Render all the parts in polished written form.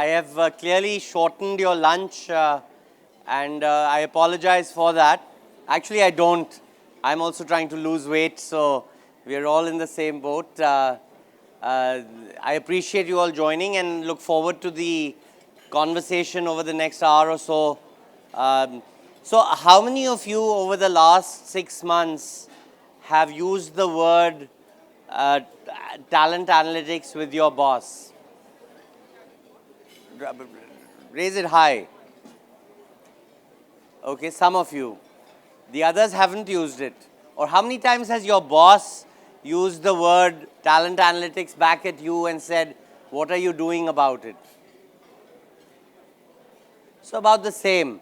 I have clearly shortened your lunch and I apologize for that. Actually, I don't. I'm also trying to lose weight, so we're all in the same boat. I appreciate you all joining and look forward to the conversation over the next hour or so. So how many of you over the last 6 months have used the word talent analytics with your boss? Raise it high. Okay, some of you. The others haven't used it. Or how many times has your boss used the word talent analytics back at you and said, what are you doing about it? So about the same.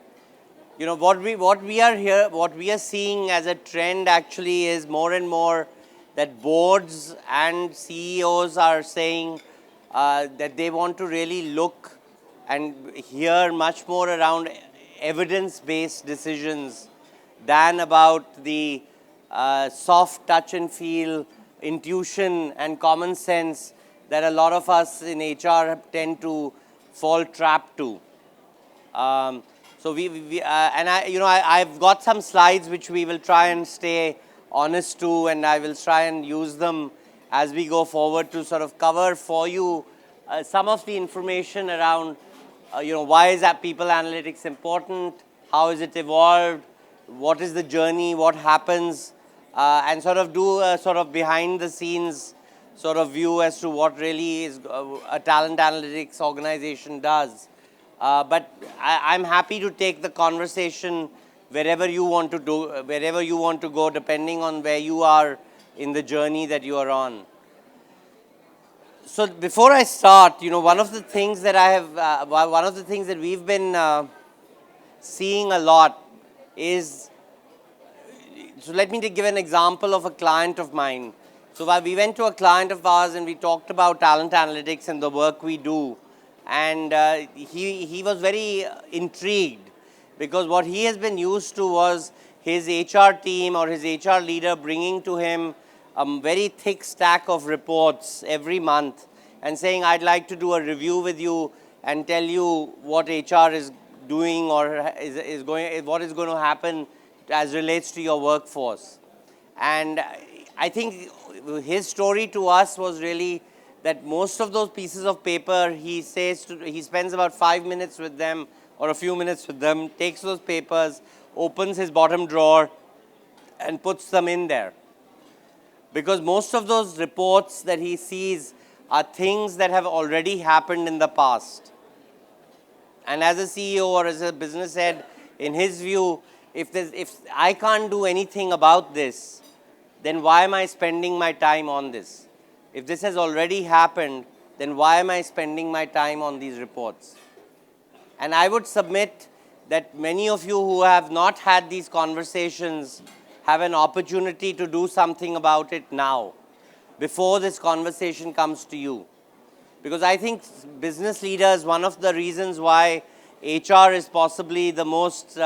You know, what we are seeing as a trend actually is more and more that boards and CEOs are saying that they want to really look and hear much more around evidence-based decisions than about the soft touch and feel, intuition and common sense that a lot of us in HR tend to fall trap to. So I've got some slides which we will try and stay honest to, and I will try and use them as we go forward to sort of cover for you some of the information around, why is that people analytics important, how is it evolved, what is the journey, what happens, and sort of do a sort of behind the scenes sort of view as to what really is a talent analytics organization does. But I'm happy to take the conversation wherever you want to go, depending on where you are in the journey that you are on. So before I start, one of the things that we've been seeing a lot is, so let me give an example of a client of mine. So while we went to a client of ours and we talked about talent analytics and the work we do, and he was very intrigued because what he has been used to was his HR team or his HR leader bringing to him a very thick stack of reports every month and saying, I'd like to do a review with you and tell you what HR is doing or what is going to happen as relates to your workforce. And I think his story to us was really that most of those pieces of paper, he spends about 5 minutes with them or a few minutes with them, takes those papers, opens his bottom drawer and puts them in there. Because most of those reports that he sees are things that have already happened in the past. And as a CEO or as a business head, in his view, if I can't do anything about this, then why am I spending my time on this? If this has already happened, then why am I spending my time on these reports? And I would submit that many of you who have not had these conversations have an opportunity to do something about it now, before this conversation comes to you. Because I think business leaders, one of the reasons why HR is possibly the most,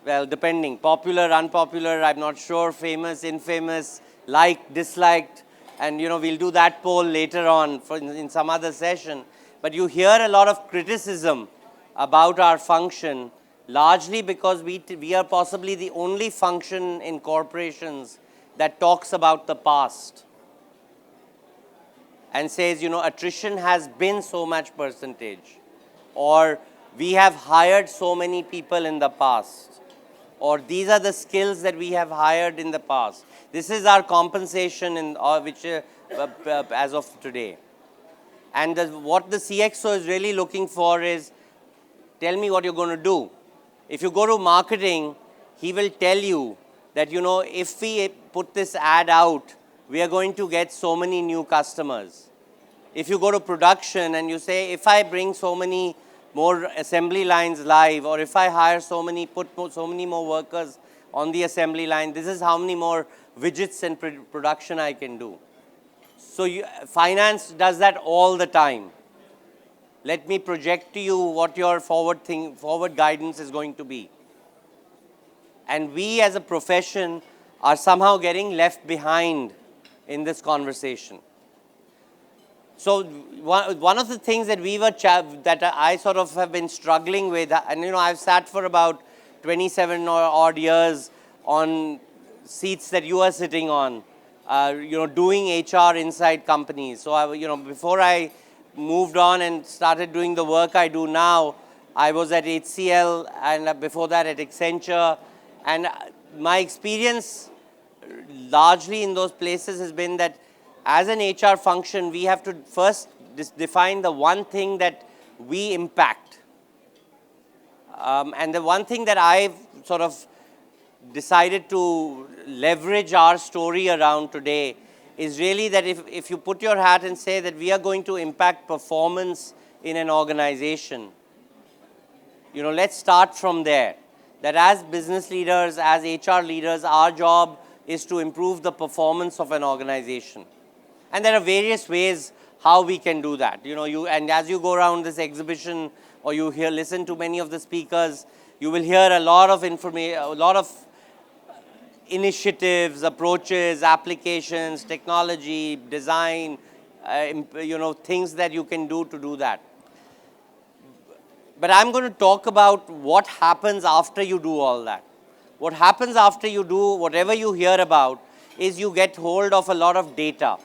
depending, popular, unpopular, I'm not sure, famous, infamous, liked, disliked, and we'll do that poll later on in some other session. But you hear a lot of criticism about our function, largely because we are possibly the only function in corporations that talks about the past and says, attrition has been so much percentage, or we have hired so many people in the past, or these are the skills that we have hired in the past. This is our compensation as of today. And what the CXO is really looking for is, tell me what you're going to do. If you go to marketing, he will tell you that, if we put this ad out, we are going to get so many new customers. If you go to production and you say, if I bring so many more assembly lines live, or if I hire so many more workers on the assembly line, this is how many more widgets and production I can do. So finance does that all the time. Let me project to you what your forward guidance is going to be. And we as a profession are somehow getting left behind in this conversation. So one of the things that that I sort of have been struggling with, and I've sat for about 27 or odd years on seats that you are sitting on, doing HR inside companies. So before I moved on and started doing the work I do now, I was at HCL and before that at Accenture, and my experience largely in those places has been that as an HR function, we have to first define the one thing that we impact. And the one thing that I've sort of decided to leverage our story around today is really that if you put your hat and say that we are going to impact performance in an organization, let's start from there. That as business leaders, as HR leaders, our job is to improve the performance of an organization. And there are various ways how we can do that. And as you go around this exhibition or you listen to many of the speakers, you will hear a lot of information, a lot of initiatives, approaches, applications, technology, design, things that you can do to do that. But I'm going to talk about what happens after you do all that. What happens after you do whatever you hear about is you get hold of a lot of data.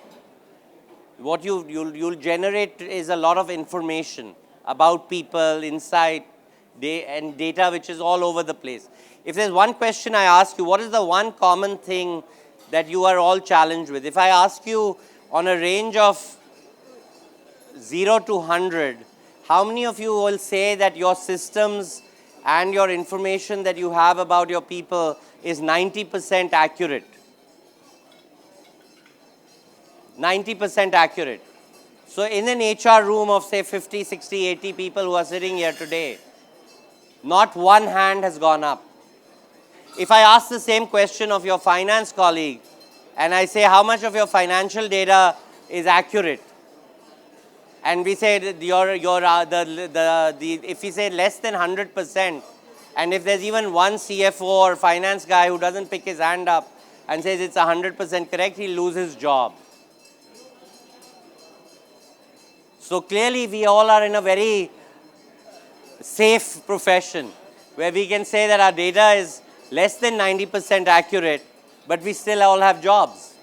What you'll generate is a lot of information about people, insight, and data which is all over the place. If there's one question I ask you, what is the one common thing that you are all challenged with? If I ask you on a range of 0 to 100, how many of you will say that your systems and your information that you have about your people is 90% accurate? 90% accurate. So in an HR room of say 50, 60, 80 people who are sitting here today, not one hand has gone up. If I ask the same question of your finance colleague and I say how much of your financial data is accurate, and we say that if we say less than 100%, and if there's even one CFO or finance guy who doesn't pick his hand up and says it's 100% correct, he'll lose his job. So clearly we all are in a very safe profession where we can say that our data is less than 90% accurate, but we still all have jobs.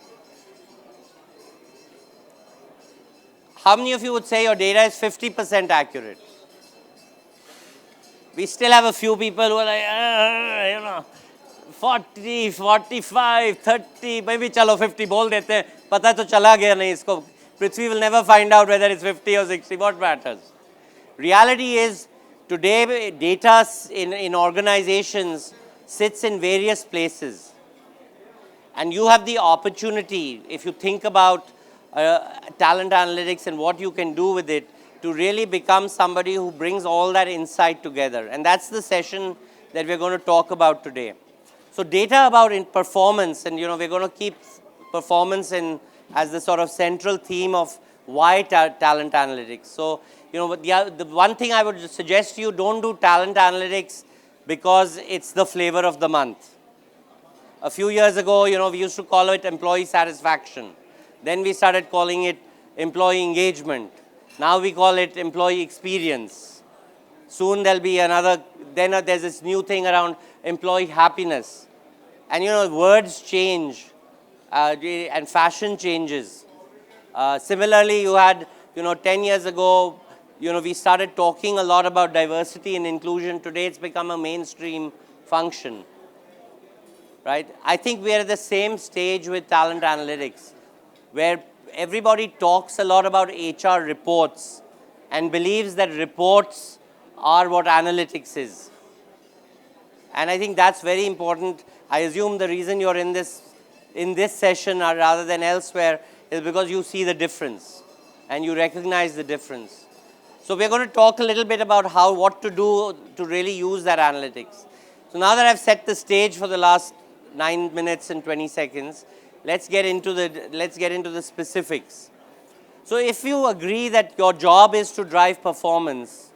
How many of you would say your data is 50% accurate? We still have a few people who are like, 40, 45, 30, maybe chalo 50 bol dete hain, pata to chala gaya nahi isko. Prithvi will never find out whether it's 50 or 60, what matters? Reality is, today data in organizations sits in various places. And you have the opportunity, if you think about talent analytics and what you can do with it, to really become somebody who brings all that insight together. And that's the session that we're going to talk about today. So data about performance, and we're going to keep performance as the sort of central theme of why talent analytics. So, the one thing I would suggest to you, don't do talent analytics because it's the flavor of the month. A few years ago, we used to call it employee satisfaction. Then we started calling it employee engagement. Now we call it employee experience. Soon there'll be another, then there's this new thing around employee happiness. And words change and fashion changes. Similarly, you had, 10 years ago, we started talking a lot about diversity and inclusion. Today it's become a mainstream function. Right? I think we are at the same stage with talent analytics, where everybody talks a lot about HR reports and believes that reports are what analytics is. And I think that's very important. I assume the reason you're in this session rather than elsewhere is because you see the difference and you recognize the difference. So we're going to talk a little bit about what to do to really use that analytics. So now that I've set the stage for the last 9 minutes and 20 seconds, let's get into the specifics. So if you agree that your job is to drive performance,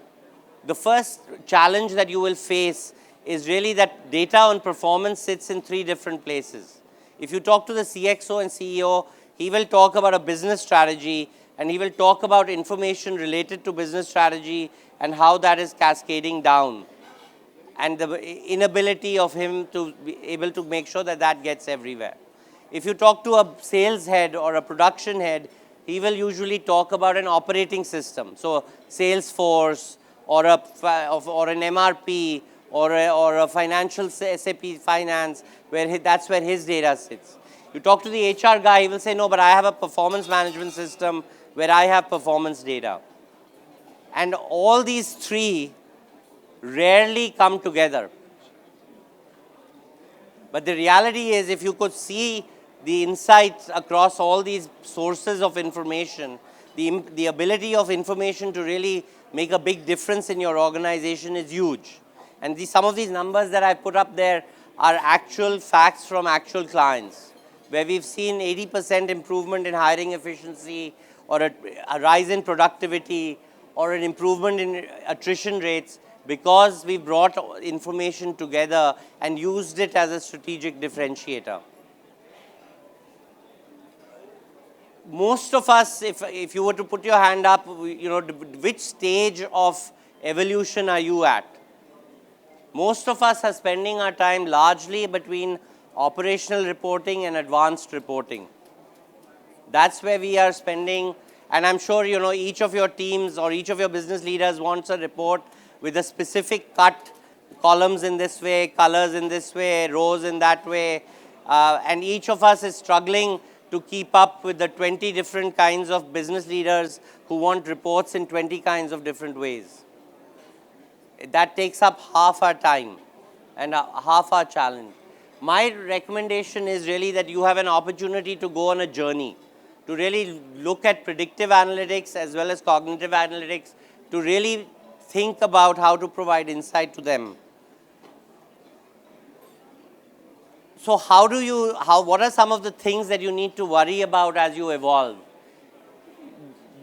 the first challenge that you will face is really that data on performance sits in 3 different places. If you talk to the CXO and CEO, he will talk about a business strategy and he will talk about information related to business strategy and how that is cascading down, and the inability of him to be able to make sure that that gets everywhere. If you talk to a sales head or a production head, he will usually talk about an operating system. So Salesforce or an MRP or a financial SAP finance, that's where his data sits. You talk to the HR guy, he will say, no, but I have a performance management system where I have performance data. And all these three rarely come together. But the reality is, if you could see the insights across all these sources of information, the ability of information to really make a big difference in your organization is huge. And some of these numbers that I put up there are actual facts from actual clients, where we've seen 80% improvement in hiring efficiency, or a rise in productivity, or an improvement in attrition rates, because we brought information together and used it as a strategic differentiator. Most of us, if you were to put your hand up, which stage of evolution are you at? Most of us are spending our time largely between operational reporting and advanced reporting. That's where we are spending, and I'm sure each of your teams or each of your business leaders wants a report with a specific cut, columns in this way, colors in this way, rows in that way, and each of us is struggling to keep up with the 20 different kinds of business leaders who want reports in 20 kinds of different ways. That takes up half our time and half our challenge. My recommendation is really that you have an opportunity to go on a journey, to really look at predictive analytics as well as cognitive analytics, to really think about how to provide insight to them. So what are some of the things that you need to worry about as you evolve?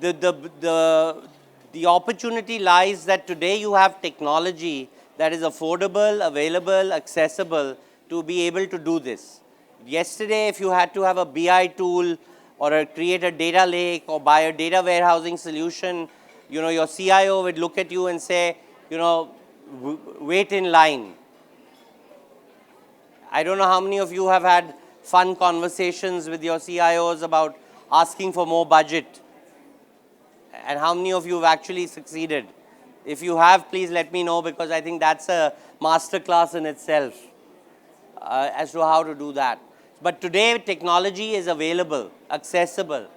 The opportunity lies that today you have technology that is affordable, available, accessible to be able to do this. Yesterday, if you had to have a BI tool or create a data lake or buy a data warehousing solution, your CIO would look at you and say, wait in line. I don't know how many of you have had fun conversations with your CIOs about asking for more budget, and how many of you have actually succeeded. If you have, please let me know, because I think that's a masterclass in itself as to how to do that. But today, technology is available, accessible.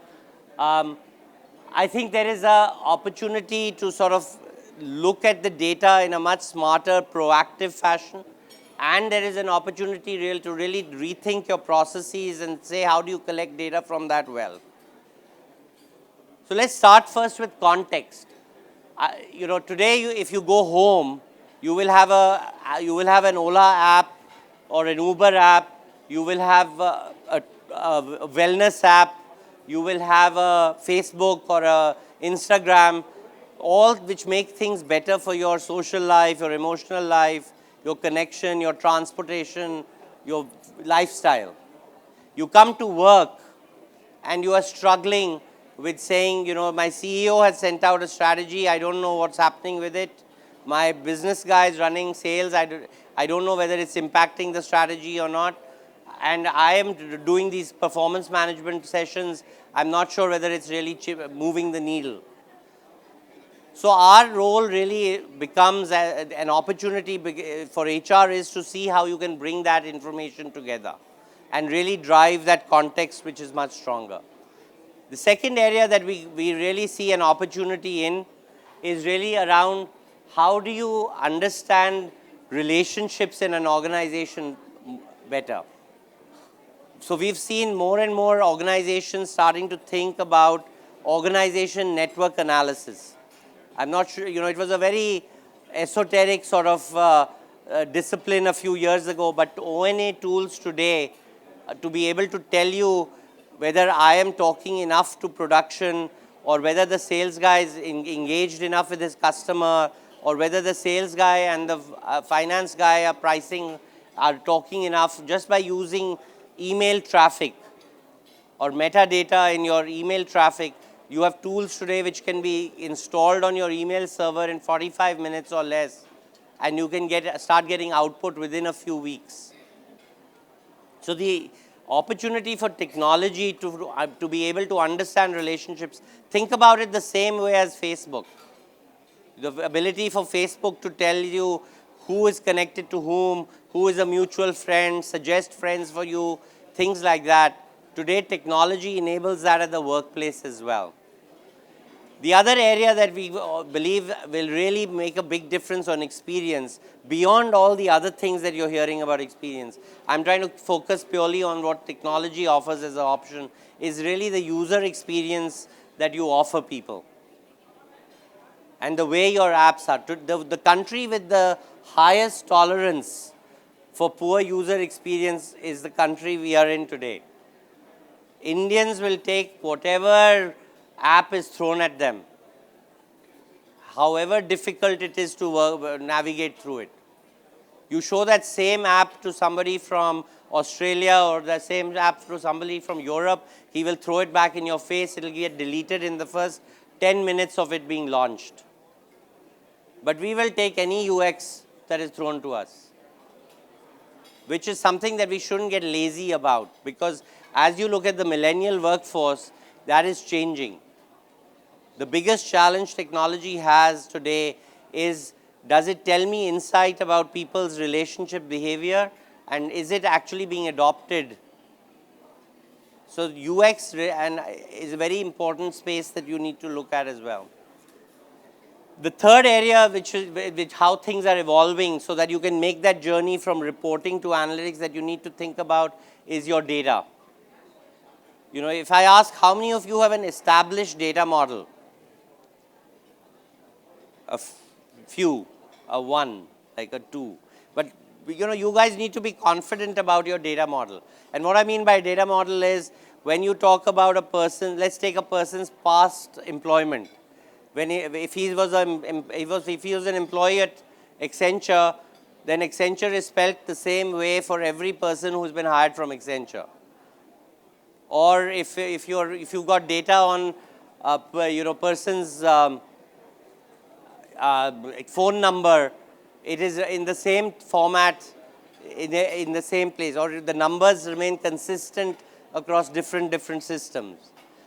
I think there is an opportunity to sort of look at the data in a much smarter, proactive fashion. And there is an opportunity to really rethink your processes and say, how do you collect data from that well? So let's start first with context. Today, if you go home, you will have an Ola app or an Uber app. You will have a wellness app. You will have a Facebook or a Instagram, all which make things better for your social life, your emotional life, your connection, your transportation, your lifestyle. You come to work and you are struggling with saying, my CEO has sent out a strategy, I don't know what's happening with it. My business guy is running sales, I don't know whether it's impacting the strategy or not. And I am doing these performance management sessions, I'm not sure whether it's really moving the needle. So our role really becomes an opportunity for HR is to see how you can bring that information together and really drive that context, which is much stronger. The second area that we really see an opportunity in is really around how do you understand relationships in an organization better. So we've seen more and more organizations starting to think about organization network analysis. I'm not sure, it was a very esoteric sort of discipline a few years ago, but O&A tools today to be able to tell you whether I am talking enough to production, or whether the sales guy is engaged enough with his customer, or whether the sales guy and the finance guy are talking enough, just by using email traffic or metadata in your email traffic. You have tools today which can be installed on your email server in 45 minutes or less, and you can start getting output within a few weeks. So the opportunity for technology to be able to understand relationships, think about it the same way as Facebook. The ability for Facebook to tell you who is connected to whom, who is a mutual friend, suggest friends for you, things like that. Today, technology enables that at the workplace as well. The other area that we believe will really make a big difference on experience, beyond all the other things that you're hearing about experience, I'm trying to focus purely on what technology offers as an option, is really the user experience that you offer people. And the way your apps are. The country with the highest tolerance for poor user experience is the country we are in today. Indians will take whatever app is thrown at them, however difficult it is to navigate through it. You show that same app to somebody from Australia or the same app to somebody from Europe, he will throw it back in your face. It will get deleted in the first 10 minutes of it being launched. But we will take any UX that is thrown to us, which is something that we shouldn't get lazy about, because as you look at the millennial workforce, that is changing. The biggest challenge technology has today is, does it tell me insight about people's relationship behavior, and is it actually being adopted? So UX is a very important space that you need to look at as well. The third area, which how things are evolving so that you can make that journey from reporting to analytics that you need to think about, is your data. You know, if I ask how many of you have an established data model? A few, a one, like a two. But you know, you guys need to be confident about your data model. And what I mean by data model is, when you talk about a person, let's take a person's past employment. If he was an employee at Accenture, then Accenture is spelled the same way for every person who's been hired from Accenture. Or if you've got data on person's phone number, it is in the same format, in the same place, or the numbers remain consistent across different systems.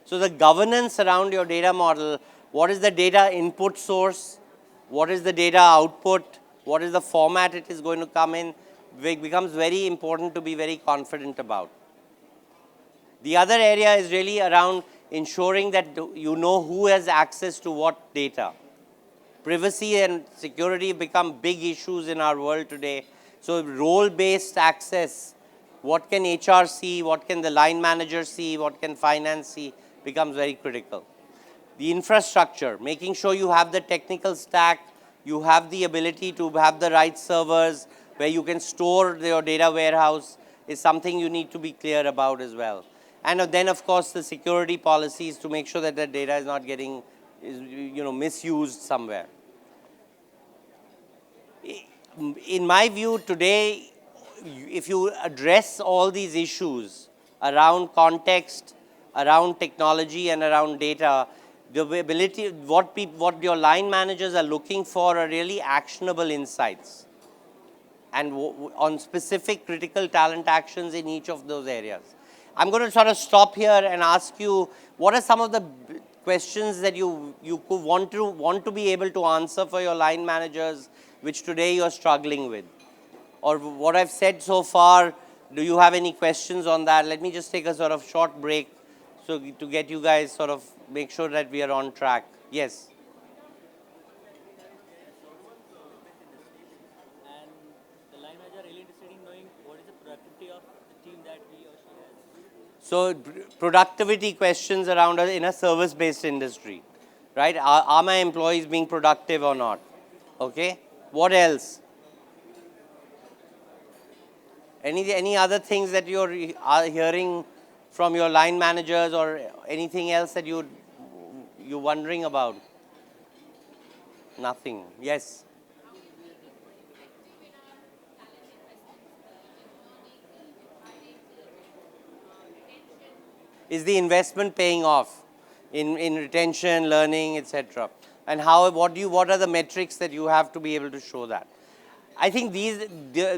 So the governance around your data model, what is the data input source, what is the data output, what is the format it is going to come in, becomes very important to be very confident about. The other area is really around ensuring that you know who has access to what data. Privacy and security become big issues in our world today. So role-based access, what can HR see, what can the line manager see, what can finance see, becomes very critical. The infrastructure, making sure you have the technical stack, you have the ability to have the right servers where you can store your data warehouse, is something you need to be clear about as well. And then, of course, the security policies to make sure that the data is not getting misused somewhere. In my view, today, if you address all these issues around context, around technology, and around data, the ability, what your line managers are looking for are really actionable insights, and on specific critical talent actions in each of those areas. I'm going to sort of stop here and ask you, what are some of the questions that you could want to be able to answer for your line managers, which today you're struggling with? Or what I've said so far, do you have any questions on that? Let me just take a sort of short break so to get you guys sort of make sure that we are on track. Yes? And the line manager are really interested in knowing what is the productivity of the team that he or she has. So productivity questions around in a service-based industry, right? Are my employees being productive or not? Okay. What else? Any other things that you're hearing from your line managers, or anything else that you're wondering about? Nothing. Yes. Is the investment paying off? in retention, learning, etc. And what are the metrics that you have to be able to show that? I think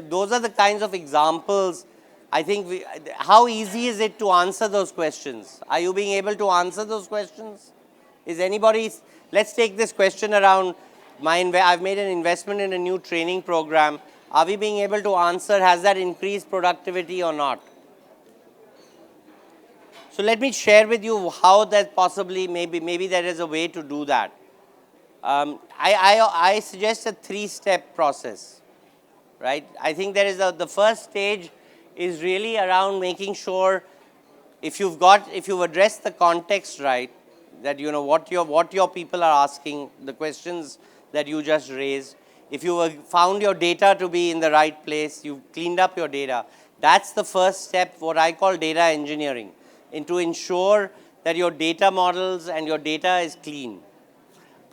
those are the kinds of examples. I think how easy is it to answer those questions? Are you being able to answer those questions? Is anybody, let's take this question around I've made an investment in a new training program. Are we being able to answer, has that increased productivity or not? So let me share with you how that possibly, maybe there is a way to do that. I suggest a 3-step process, right? I think there is the first stage is really around making sure if you've addressed the context right, that you know what your people are asking, the questions that you just raised. If you have found your data to be in the right place, you've cleaned up your data. That's the first step, what I call data engineering, and to ensure that your data models and your data is clean.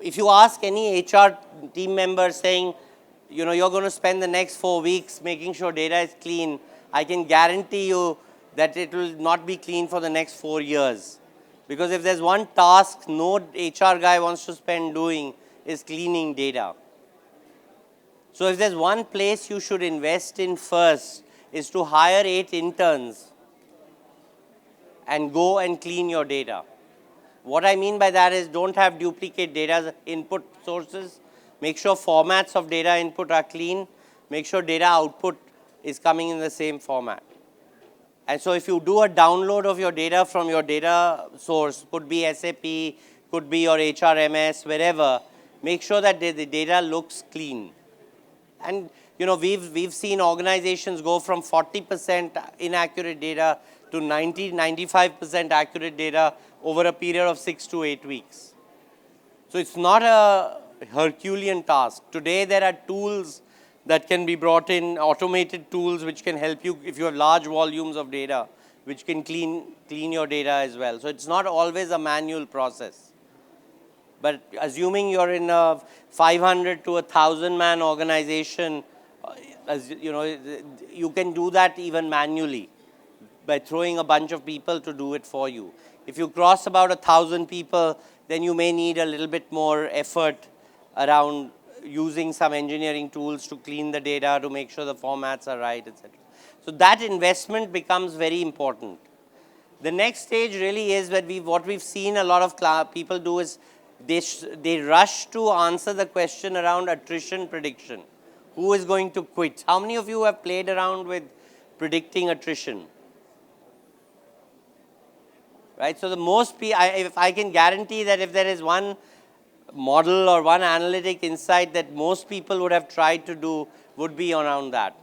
If you ask any HR team member saying, you know, you're going to spend the next 4 weeks making sure data is clean, I can guarantee you that it will not be clean for the next 4 years. Because if there's one task no HR guy wants to spend doing is cleaning data. So if there's one place you should invest in first is to hire 8 interns and go and clean your data. What I mean by that is don't have duplicate data input sources. Make sure formats of data input are clean. Make sure data output is coming in the same format. And so if you do a download of your data from your data source, could be SAP, could be your HRMS, wherever, make sure that the data looks clean. And you know, we've seen organizations go from 40% inaccurate data to 95% accurate data over a period of 6 to 8 weeks. So it's not a Herculean task. Today there are tools that can be brought in, automated tools which can help you if you have large volumes of data, which can clean your data as well. So it's not always a manual process. But assuming you're in a 500 to 1,000 man organization, as you know, you can do that even manually by throwing a bunch of people to do it for you. If you cross about 1,000 people, then you may need a little bit more effort around using some engineering tools to clean the data, to make sure the formats are right, etc. So that investment becomes very important. The next stage really is that what we've seen a lot of people do is they rush to answer the question around attrition prediction. Who is going to quit? How many of you have played around with predicting attrition? Right? So the most, if I can guarantee that if there is one model or one analytic insight that most people would have tried to do, would be around that.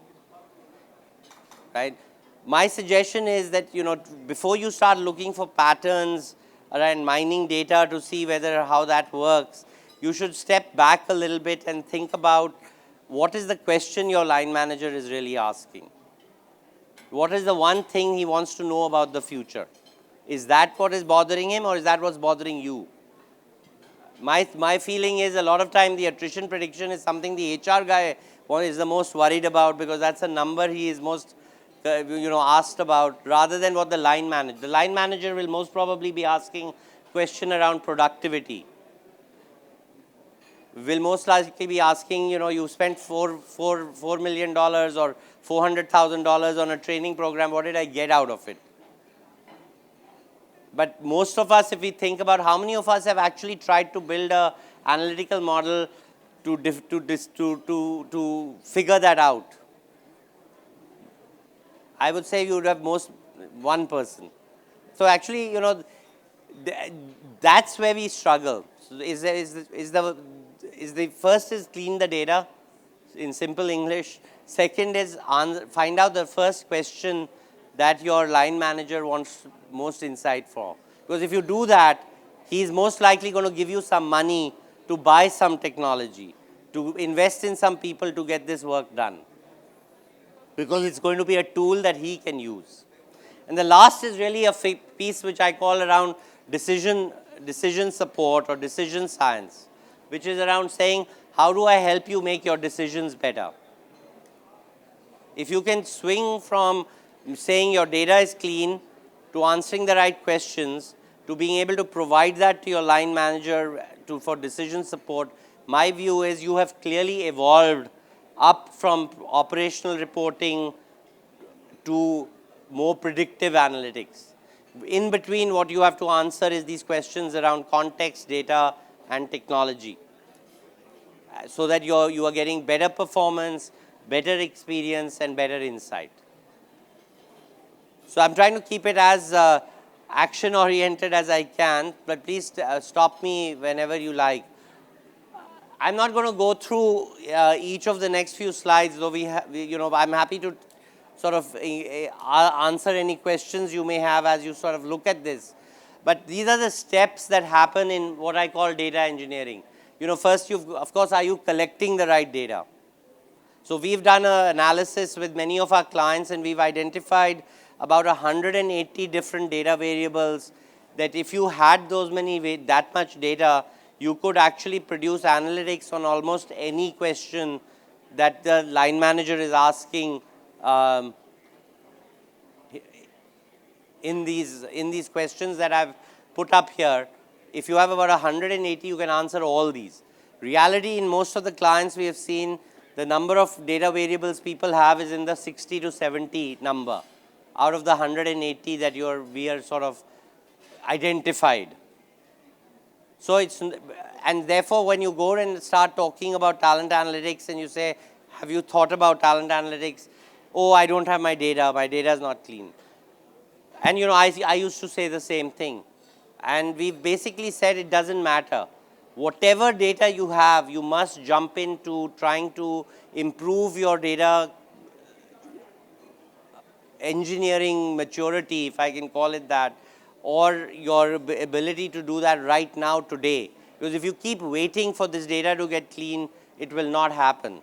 Right? My suggestion is that, you know, before you start looking for patterns around mining data to see how that works, you should step back a little bit and think about what is the question your line manager is really asking. What is the one thing he wants to know about the future? Is that what is bothering him, or is that what's bothering you? My feeling is a lot of time the attrition prediction is something the HR guy is the most worried about, because that's a number he is most asked about, rather than what the line manager. The line manager will most probably be asking question around productivity. Will most likely be asking, you spent $4 million or $400,000 on a training program. What did I get out of it? But most of us, if we think about how many of us have actually tried to build an analytical model to figure that out, I would say you would have one person. So actually, that's where we struggle. So the first is clean the data in simple English. Second is find out the first question that your line manager wants most insight for. Because if you do that, he's most likely going to give you some money to buy some technology, to invest in some people to get this work done. Because it's going to be a tool that he can use. And the last is really a piece which I call around decision support or decision science, which is around saying, how do I help you make your decisions better? If you can swing from saying your data is clean to answering the right questions to being able to provide that to your line manager for decision support, my view is you have clearly evolved up from operational reporting to more predictive analytics. In between, what you have to answer is these questions around context, data, and technology, so that you are getting better performance, better experience, and better insight. So I'm trying to keep it as action-oriented as I can, but please stop me whenever you like. I'm not going to go through each of the next few slides, though I'm happy to sort of answer any questions you may have as you sort of look at this. But these are the steps that happen in what I call data engineering. First, of course, are you collecting the right data? So we've done an analysis with many of our clients, and we've identified about 180 different data variables that if you had that much data, you could actually produce analytics on almost any question that the line manager is asking in these questions that I've put up here. If you have about 180, you can answer all these. Reality, in most of the clients we have seen, the number of data variables people have is in the 60 to 70 number out of the 180 that we are sort of identified. So and therefore when you go and start talking about talent analytics and you say, have you thought about talent analytics? Oh, I don't have my data is not clean. And I used to say the same thing. And we basically said it doesn't matter. Whatever data you have, you must jump into trying to improve your data engineering maturity, if I can call it that, or your ability to do that right now, today. Because if you keep waiting for this data to get clean, it will not happen.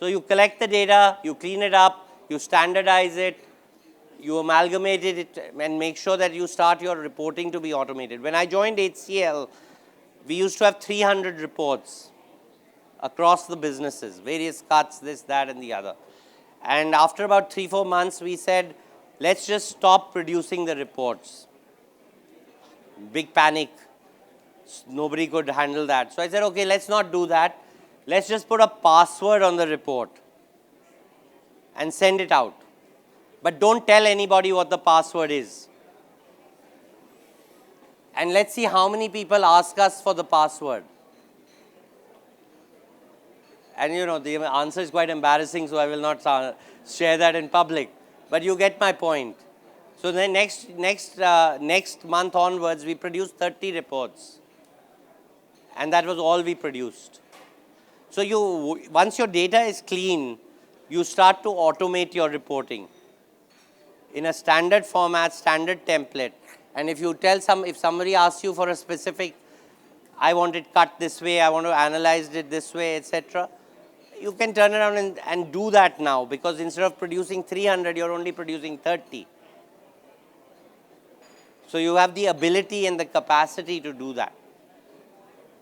So you collect the data, you clean it up, you standardize it, you amalgamate it, and make sure that you start your reporting to be automated. When I joined HCL, we used to have 300 reports across the businesses, various cuts, this, that, and the other. And after about 3-4 months, we said, let's just stop producing the reports. Big panic. Nobody could handle that. So I said, okay, let's not do that. Let's just put a password on the report and send it out. But don't tell anybody what the password is. And let's see how many people ask us for the password. And the answer is quite embarrassing, so I will not share that in public. But you get my point. So then next month onwards, we produced 30 reports. And that was all we produced. So once your data is clean, you start to automate your reporting in a standard format, standard template. And if somebody asks you for a specific, I want it cut this way, I want to analyze it this way, etc., you can turn around and do that now, because instead of producing 300, you're only producing 30. So you have the ability and the capacity to do that.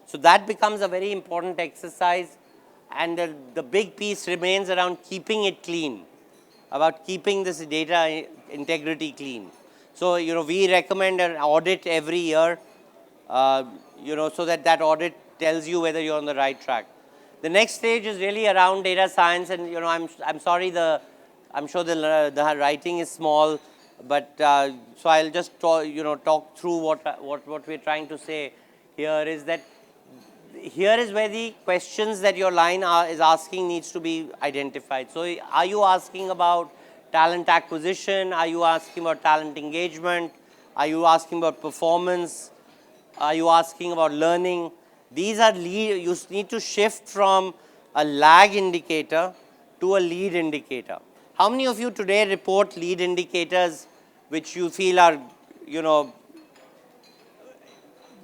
So that becomes a very important exercise, and the big piece remains around keeping it clean, about keeping this data integrity clean. So, we recommend an audit every year, so that audit tells you whether you're on the right track. The next stage is really around data science, and I'm sorry, I'm sure the writing is small, but so I'll just talk through what we're trying to say here is that here is where the questions that your line is asking needs to be identified. So are you asking about talent acquisition? Are you asking about talent engagement? Are you asking about performance? Are you asking about learning? These are you need to shift from a lag indicator to a lead indicator. How many of you today report lead indicators which you feel are,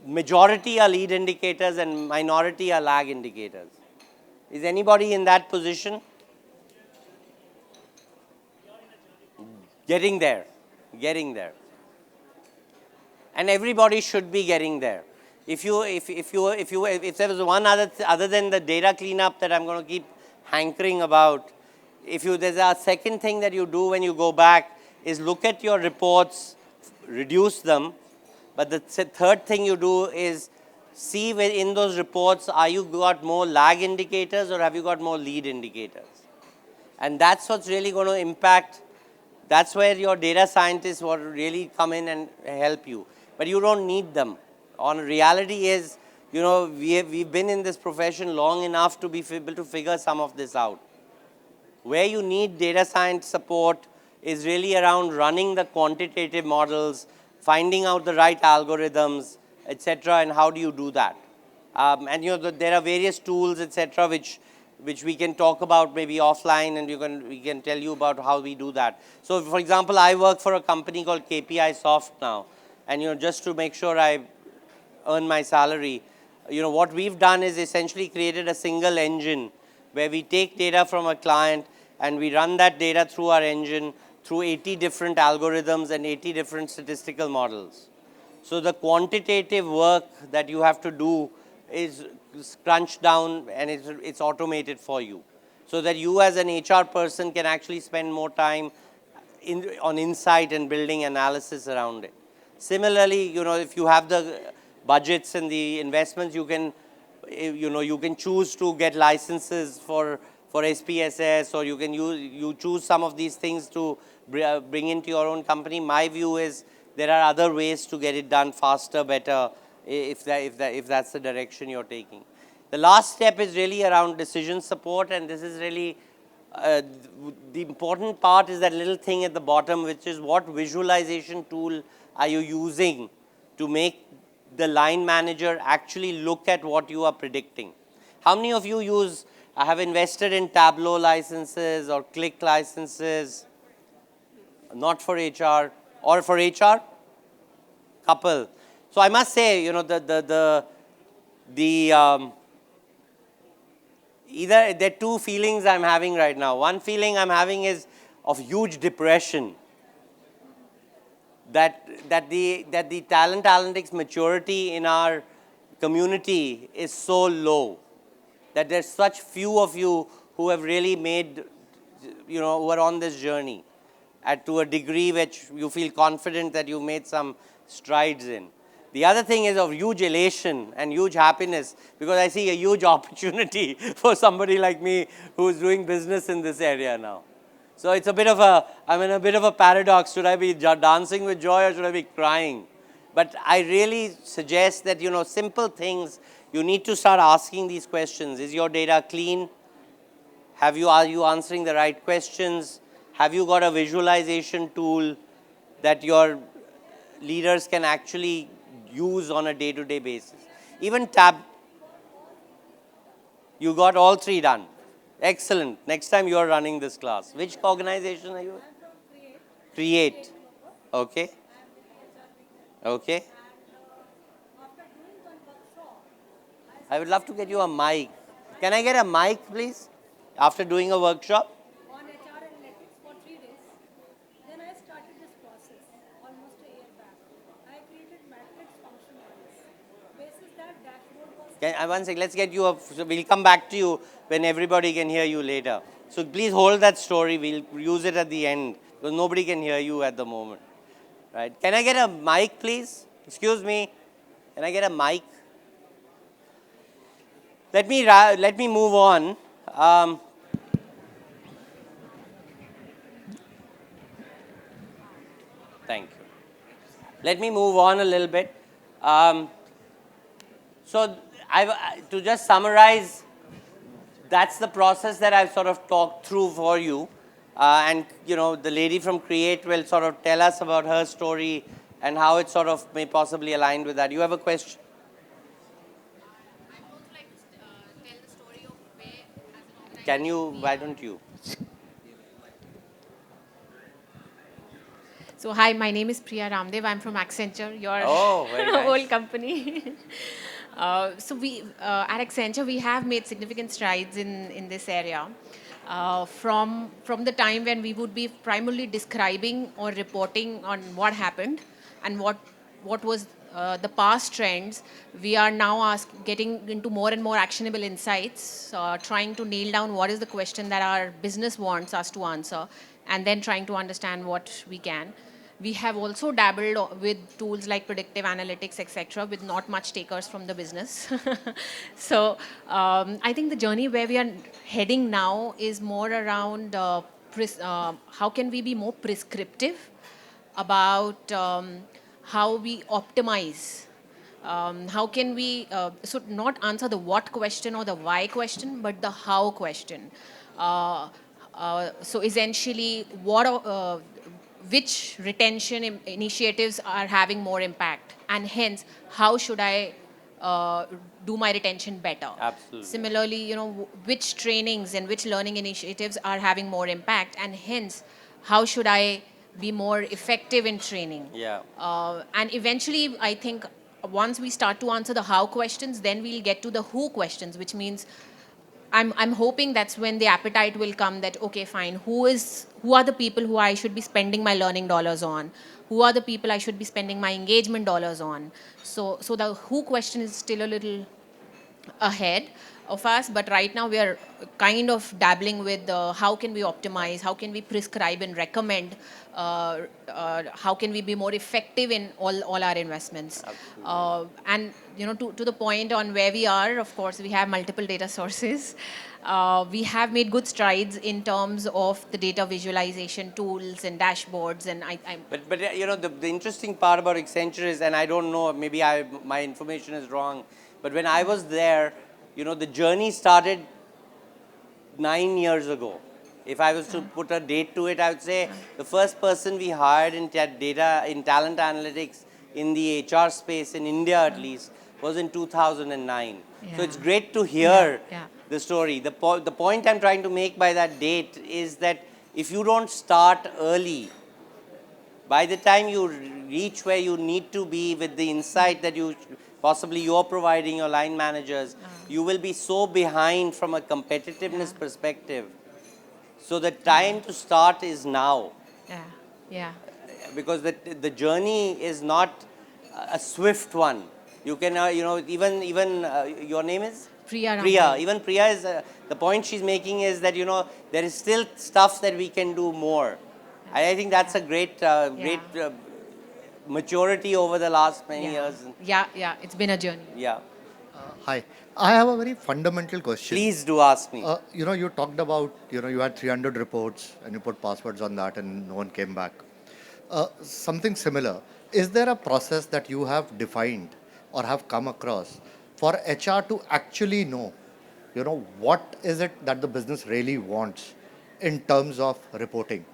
majority are lead indicators and minority are lag indicators? Is anybody in that position? Getting there. And everybody should be getting there. If there was one other than the data cleanup that I'm going to keep hankering about, there's a second thing that you do when you go back is look at your reports, reduce them, But the third thing you do is see in those reports, are you got more lag indicators or have you got more lead indicators? And that's what's really going to impact. That's where your data scientists will really come in and help you. But you don't need them. On reality is, we've been in this profession long enough to be able to figure some of this out. Where you need data science support is really around running the quantitative models, finding out the right algorithms, etc. And how do you do that? And there are various tools, etc., which we can talk about maybe offline, and we can tell you about how we do that. So, for example, I work for a company called KPI Soft now, and just to make sure I earn my salary, what we've done is essentially created a single engine where we take data from a client and we run that data through our engine through 80 different algorithms and 80 different statistical models. So the quantitative work that you have to do is crunched down and it's automated for you. So that you as an HR person can actually spend more time on insight and building analysis around it. Similarly, if you have the budgets and the investments, you can choose to get licenses for SPSS, or you choose some of these things to bring into your own company. My view is there are other ways to get it done faster, better, if that's the direction you're taking. The last step is really around decision support, and this is really the important part is that little thing at the bottom, which is what visualization tool are you using to make the line manager actually look at what you are predicting. How many of you have invested in Tableau licenses or Click licenses? Not for HR, or for HR? Couple. So I must say, either there are two feelings I'm having right now. One feeling I'm having is of huge depression. That the talent analytics maturity in our community is so low, that there's such few of you who have really made, who are on this journey to a degree which you feel confident that you made some strides in. The other thing is of huge elation and huge happiness, because I see a huge opportunity for somebody like me who's doing business in this area now. So it's I'm in a bit of a paradox. Should I be dancing with joy or should I be crying? But I really suggest that, simple things, you need to start asking these questions. Is your data clean? Are you answering the right questions? Have you got a visualization tool that your leaders can actually use on a day-to-day basis? Even you got all three done. Excellent. Next time you are running this class. Which organization are you? Create. Okay. Okay. I would love to get you a mic. Can I get a mic, please? After doing a workshop? On HR analytics for 3 days. Then I started this process almost a year back. I created matrix function models. Basis that dashboard was... One second, let's get you so we'll come back to you when everybody can hear you later. So please hold that story. We'll use it at the end, because nobody can hear you at the moment. Right? Can I get a mic, please? Excuse me. Can I get a mic? Let me move on. Thank you. Let me move on a little bit. So to just summarize, that's the process that I've sort of talked through for you. And the lady from Create will sort of tell us about her story and how it sort of may possibly align with that. You have a question? I would also like to tell the story of where, as an organization, Can you? Why don't you? So hi, my name is Priya Ramdev. I'm from Accenture, your very nice. old company. So we at Accenture we have made significant strides in this area. From the time when we would be primarily describing or reporting on what happened and what was the past trends, we are now getting into more and more actionable insights, trying to nail down what is the question that our business wants us to answer, and then trying to understand what we can. We have also dabbled with tools like predictive analytics, etc., with not much takers from the business. So I think the journey where we are heading now is more around how can we be more prescriptive about how we optimize. How can we so not answer the what question or the why question, but the how question. So essentially, which retention initiatives are having more impact, and hence how should I do my retention better. Absolutely. Similarly, which trainings and which learning initiatives are having more impact, and hence how should I be more effective in training. Yeah. And eventually, I think once we start to answer the how questions, then we'll get to the who questions, which means I'm hoping that's when the appetite will come that, okay, fine, who are the people who I should be spending my learning dollars on? Who are the people I should be spending my engagement dollars on? So the who question is still a little ahead of us, but right now we are kind of dabbling with how can we optimize, how can we prescribe and recommend, how can we be more effective in all our investments. And to the point on where we are, of course we have multiple data sources. We have made good strides in terms of the data visualization tools and dashboards, and But the interesting part about Accenture is, and I don't know, maybe my information is wrong, but when I was there, the journey started 9 years ago. If I was to put a date to it, I would say the first person we hired in talent analytics in the HR space in India at least was in 2009. So it's great to hear the story. The point I'm trying to make by that date is that if you don't start early, by the time you reach where you need to be with the insight that possibly you're providing your line managers, you will be so behind from a competitiveness perspective. So the time to start is now. Yeah. Because the journey is not a swift one. You can, even your name is? Priya. Priya. Even Priya is, the point she's making is that, there is still stuff that we can do more. I think that's a great maturity over the last many years. Yeah, it's been a journey. Yeah. Hi. I have a very fundamental question. Please do ask me. You talked about, you had 300 reports and you put passwords on that and no one came back. Something similar. Is there a process that you have defined or have come across for HR to actually know, what is it that the business really wants in terms of reporting?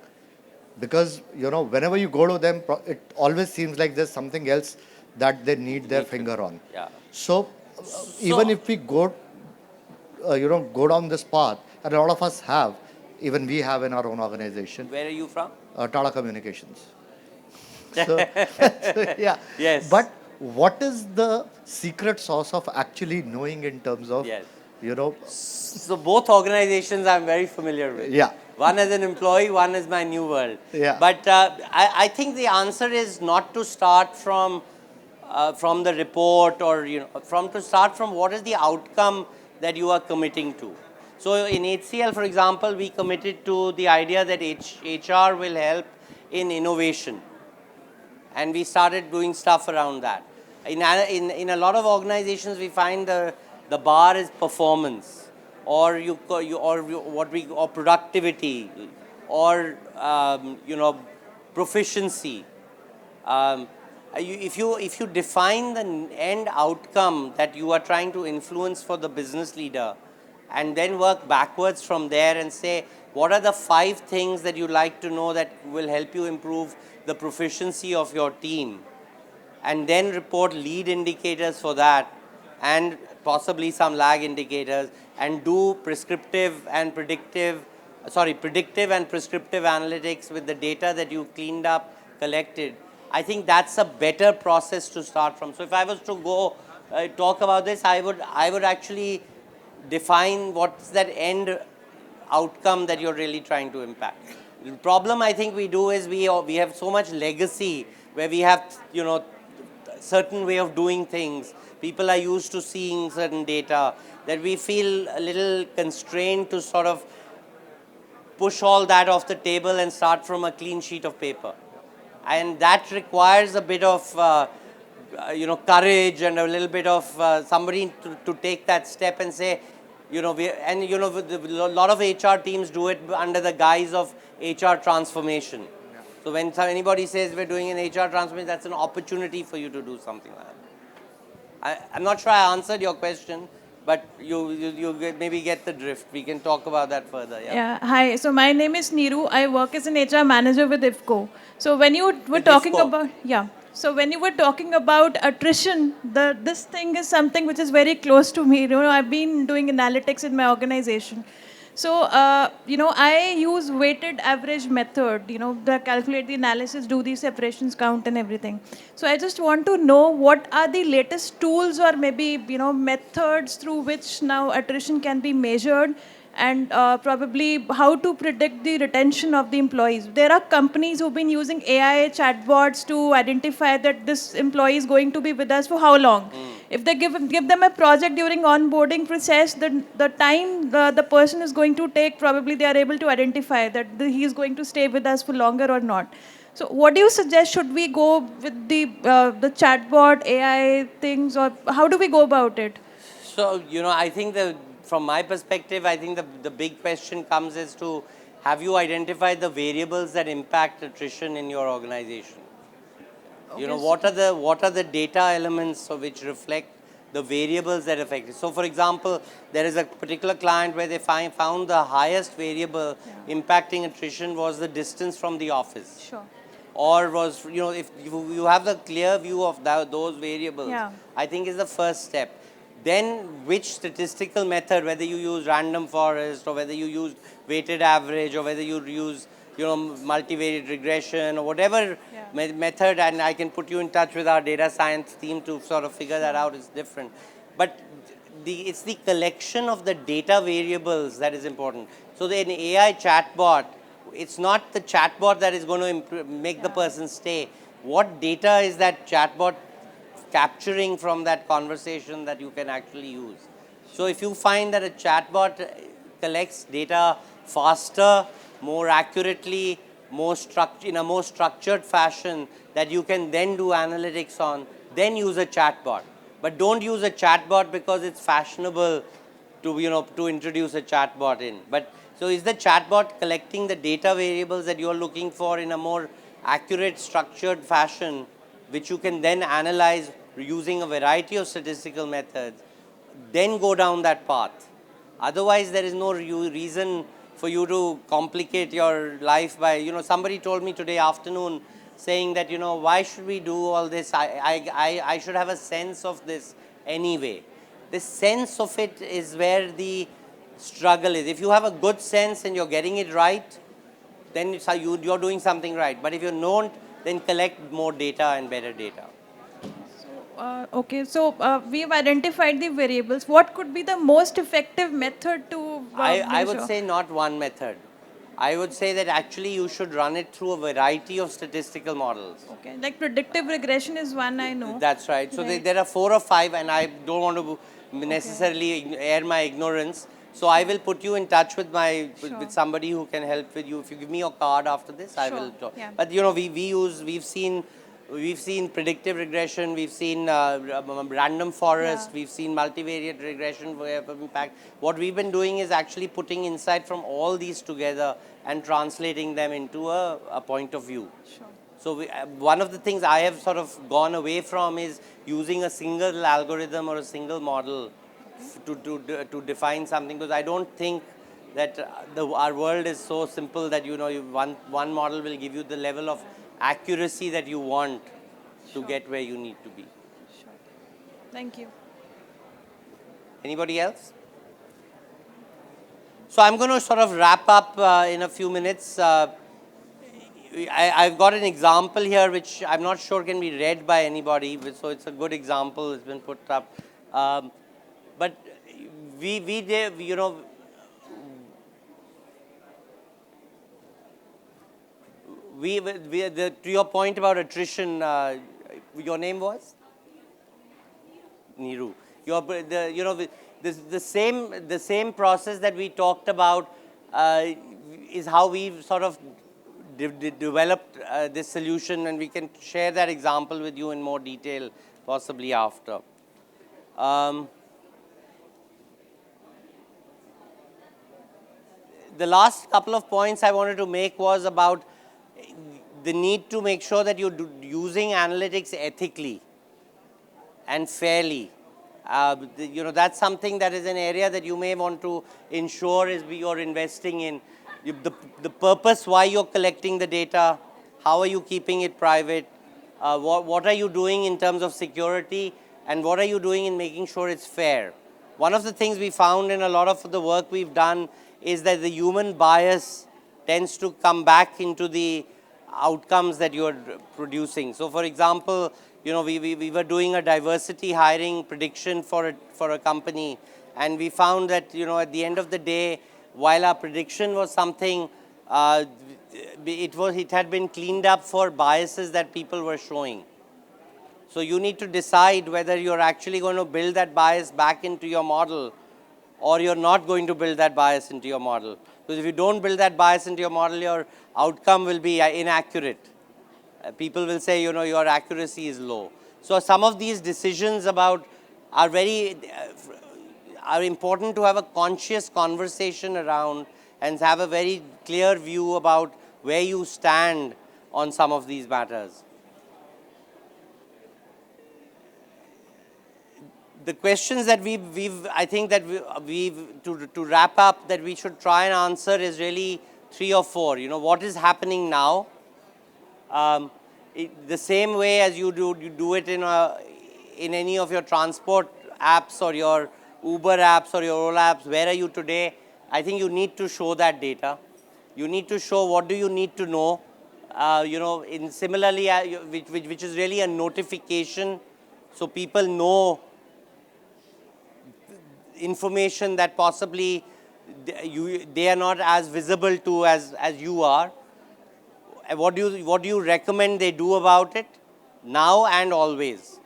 Because, whenever you go to them, it always seems like there's something else that they need their finger on. Yeah. So, even if we go, go down this path, and a lot of us have, even we have in our own organization. Where are you from? Tata Communications. Yeah. Yes. But what is the secret sauce of actually knowing in terms of, So both organizations I'm very familiar with. Yeah. One as an employee, one is my new world. Yeah. But I think the answer is not to start from the report or, to start from what is the outcome that you are committing to. So in HCL, for example, we committed to the idea that HR will help in innovation. And we started doing stuff around that. In a lot of organizations, we find the bar is performance, or or productivity, or proficiency. If you define the end outcome that you are trying to influence for the business leader, and then work backwards from there and say, what are the 5 things that you like to know that will help you improve the proficiency of your team? And then report lead indicators for that, and possibly some lag indicators, and do predictive and prescriptive analytics with the data that you cleaned up, collected. I think that's a better process to start from. So if I was to go talk about this, I would actually define what's that end outcome that you're really trying to impact. The problem I think we do is we have so much legacy where we have, certain way of doing things. People are used to seeing certain data that we feel a little constrained to sort of push all that off the table and start from a clean sheet of paper. And that requires a bit of, courage and a little bit of somebody to take that step and say, a lot of HR teams do it under the guise of HR transformation. Yeah. So when anybody says we're doing an HR transformation, that's an opportunity for you to do something like that. I'm not sure I answered your question, but you maybe get the drift. We can talk about that further. Yeah. Yeah. Hi. So my name is Neeru. I work as an HR manager with IFCO. So when you were With talking IFCO. about so when you were talking about attrition, this thing is something which is very close to me. I've been doing analytics in my organization. So, I use weighted average method, to calculate the analysis, do the separations count and everything. So I just want to know what are the latest tools or maybe, methods through which now attrition can be measured, and probably how to predict the retention of the employees. There are companies who've been using AI chatbots to identify that this employee is going to be with us for how long. If they give them a project during onboarding process, the time the person is going to take, probably they are able to identify that he is going to stay with us for longer or not. So what do you suggest? Should we go with the chatbot, AI things, or how do we go about it? So, I think from my perspective, I think the big question comes as to, have you identified the variables that impact attrition in your organization? Okay, what are the data elements which reflect the variables that affect it? So, for example, there is a particular client where they found the highest variable impacting attrition was the distance from the office. Sure. Or was, if you have the clear view of those variables, I think is the first step. Then which statistical method, whether you use random forest or whether you use weighted average or whether you use multivariate regression or whatever method, and I can put you in touch with our data science team to sort of figure that out, is different. But it's the collection of the data variables that is important. So an AI chatbot, it's not the chatbot that is going to make the person stay. What data is that chatbot capturing from that conversation that you can actually use? So if you find that a chatbot collects data faster, more accurately, in a more structured fashion that you can then do analytics on, then use a chatbot. But don't use a chatbot because it's fashionable to introduce a chatbot in. But so is the chatbot collecting the data variables that you're looking for in a more accurate, structured fashion, which you can then analyze using a variety of statistical methods, then go down that path. Otherwise, there is no reason for you to complicate your life by, somebody told me today afternoon saying that, why should we do all this? I should have a sense of this anyway. The sense of it is where the struggle is. If you have a good sense and you're getting it right, then you're doing something right. But if you don't, then collect more data and better data. Okay, so we've identified the variables. What could be the most effective method to I would say not one method. I would say that actually you should run it through a variety of statistical models. Okay, like predictive regression is one I know. That's right. So there are 4 or 5, and I don't want to necessarily air my ignorance. So I will put you in touch with with somebody who can help with you. If you give me your card after this, I will talk. Yeah. But we've seen predictive regression, we've seen random forest, we've seen multivariate regression for impact. What we've been doing is actually putting insight from all these together and translating them into a point of view. Sure. So one of the things I have sort of gone away from is using a single algorithm or a single model to define something, because I don't think that our world is so simple that one model will give you the level of accuracy that you want to get where you need to be. Sure. Thank you. Anybody else? So I'm going to sort of wrap up in a few minutes. I've got an example here which I'm not sure can be read by anybody, so it's a good example. It's been put up. But we did, to your point about attrition, your name was? Neeru. The same process that we talked about is how we've sort of developed this solution, and we can share that example with you in more detail possibly after. The last couple of points I wanted to make was about the need to make sure that you're using analytics ethically and fairly. That's something that is an area that you may want to ensure is you're investing in. The purpose why you're collecting the data, how are you keeping it private, what are you doing in terms of security, and what are you doing in making sure it's fair. One of the things we found in a lot of the work we've done is that the human bias tends to come back into the outcomes that you're producing. So for example, we were doing a diversity hiring prediction for a company, and we found that, at the end of the day, while our prediction was something, it had been cleaned up for biases that people were showing. So you need to decide whether you're actually going to build that bias back into your model, or you're not going to build that bias into your model. Because if you don't build that bias into your model, your outcome will be inaccurate. People will say, your accuracy is low. So some of these decisions are important to have a conscious conversation around and have a very clear view about where you stand on some of these matters. The questions that I think that to wrap up, that we should try and answer is really 3 or 4. What is happening now? The same way as you do it in any of your transport apps or your Uber apps or your Ola apps. Where are you today? I think you need to show that data. You need to show what do you need to know. Similarly, which is really a notification, so people know information that possibly they are not as visible to as you are. What do you recommend they do about it now and always?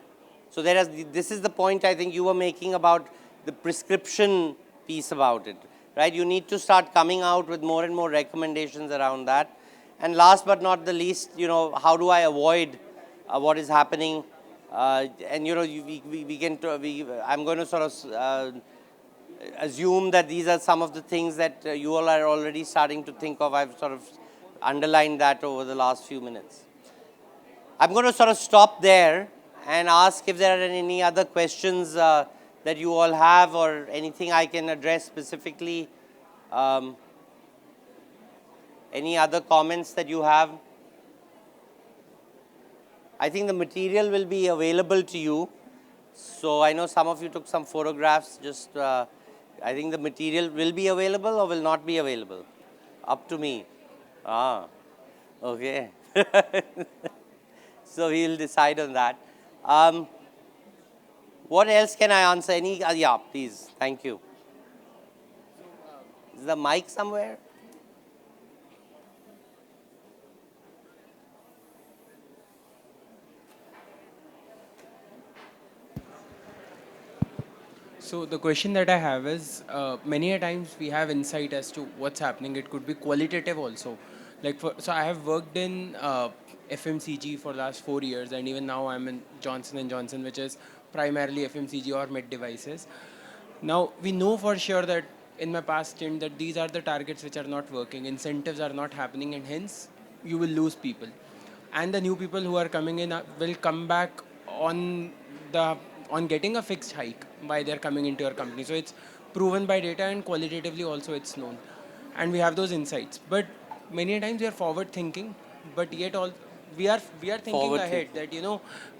So this is the point I think you were making about the prescription piece about it, right? You need to start coming out with more and more recommendations around that. And last but not the least, how do I avoid what is happening? And I'm going to sort of assume that these are some of the things that you all are already starting to think of. I've sort of underlined that over the last few minutes. I'm going to sort of stop there and ask if there are any other questions that you all have, or anything I can address specifically. Any other comments that you have? I think the material will be available to you. So I know some of you took some photographs. I think the material will be available or will not be available. Up to me. Okay. So we'll decide on that. What else can I answer? Yeah, please. Thank you. Is the mic somewhere? So the question that I have is, many a times we have insight as to what's happening. It could be qualitative also. So I have worked in FMCG for the last 4 years, and even now I'm in Johnson & Johnson, which is primarily FMCG or med devices. Now, we know for sure that in my past stint that these are the targets which are not working, incentives are not happening, and hence you will lose people. And the new people who are coming in will come back on getting a fixed hike by they're coming into your company. So it's proven by data, and qualitatively also it's known. And we have those insights. But many times we are forward thinking, but yet we are thinking ahead that,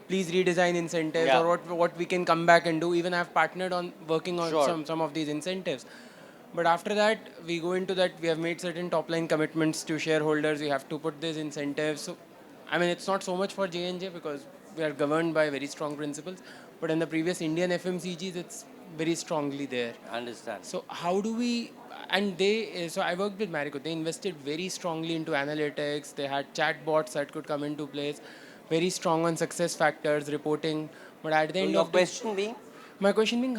please redesign incentives, or what we can come back and do. Even I've partnered on working on some of these incentives. But after that, we go into that, we have made certain top line commitments to shareholders. We have to put these incentives. So, it's not so much for J&J because we are governed by very strong principles. But in the previous Indian FMCGs, it's very strongly there. I understand. So how do we, so I worked with Marico. They invested very strongly into analytics. They had chatbots that could come into place, very strong on success factors, reporting. But at the end your of question being? my question being,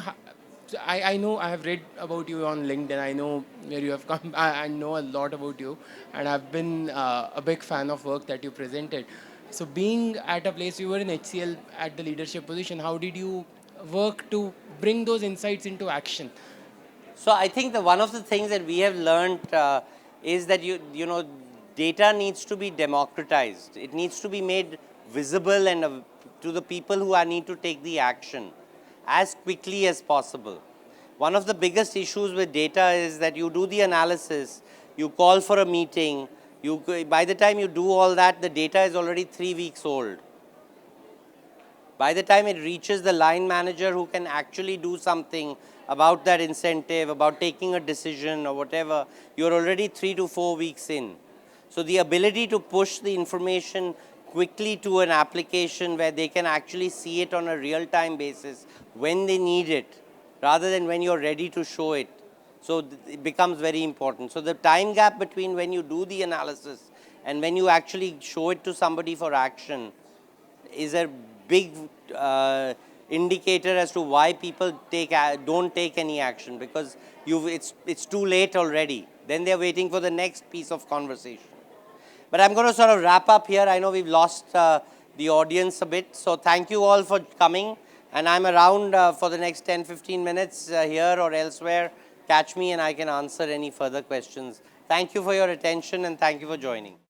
So I know I have read about you on LinkedIn. I know where you have come. I know a lot about you, and I've been a big fan of work that you presented. So being at a place you were in HCL at the leadership position, how did you work to bring those insights into action? So I think that one of the things that we have learned is that you know data needs to be democratized. It needs to be made visible and to the people who need to take the action as quickly as possible. One of the biggest issues with data is that you do the analysis, you call for a meeting, by the time you do all that, the data is already 3 weeks old. By the time it reaches the line manager who can actually do something about that incentive, about taking a decision or whatever, you're already 3 to 4 weeks in. So the ability to push the information quickly to an application where they can actually see it on a real-time basis when they need it, rather than when you're ready to show it. So it becomes very important. So the time gap between when you do the analysis and when you actually show it to somebody for action is a big indicator as to why people don't take any action, because it's too late already. Then they're waiting for the next piece of conversation. But I'm going to sort of wrap up here. I know we've lost the audience a bit. So thank you all for coming. And I'm around for the next 10-15 minutes here or elsewhere. Catch me and I can answer any further questions. Thank you for your attention and thank you for joining.